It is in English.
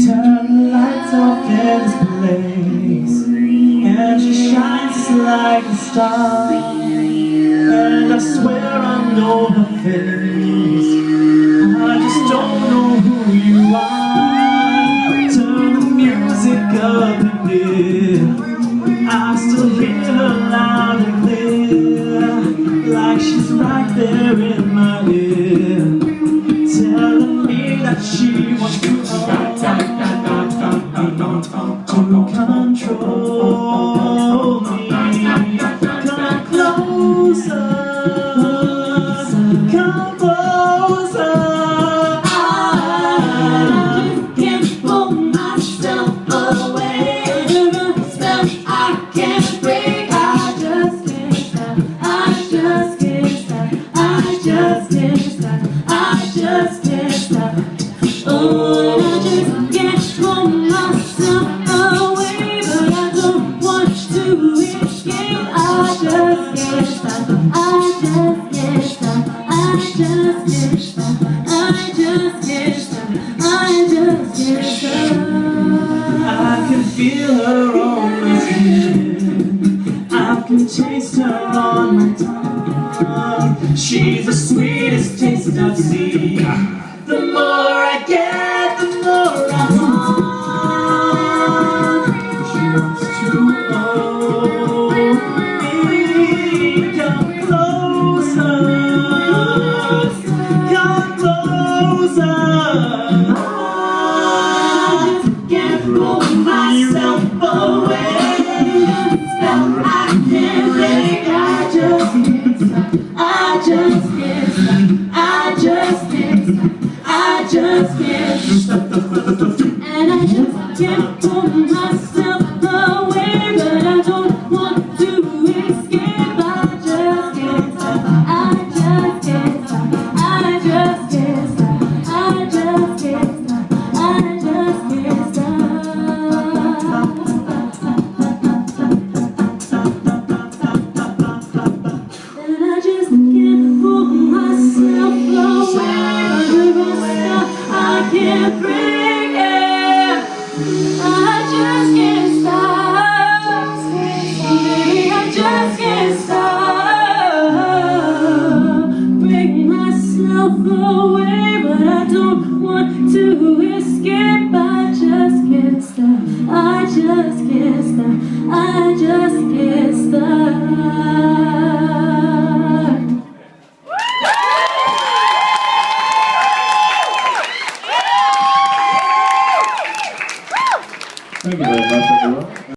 Turn the lights off in this place, and she shines like a star. And I swear I know her face, I just don't know who you are. Turn the music up a bit, I still hear her loud and clear, like she's right there in my ear, telling me that she wants to control me. Come closer, come closer. I can't pull myself away. The spell I can't break. I just can't stop. I just can't stop. I just can't stop. I just can't stop. Oh, I just can't pull myself away, but I don't want to escape. I just can't stop. I just can't stop. I just can't stop. I just can't stop. I just can't stop. I can feel her on my skin, I can taste her on my tongue. She's the sweetest taste I've seen. The more I get, the more I want. She wants to hold me. Come closer, come closer. Can't pull myself away. Spell I can't break. I just can't stop. I just can't stop. I just can't stop. I just can't stop. And I just can't pull myself away, but I don't want to escape. I just can't stop. I just can't stop. I just can't stop. I just can't stop. I just can't stop. And I just can't pull myself away. I can't break it. I just can't stop. Baby, I just can't stop. Break myself away, but I don't want to escape. I just can't stop. I just can't stop. I just can't stop. Thank you very much, everyone.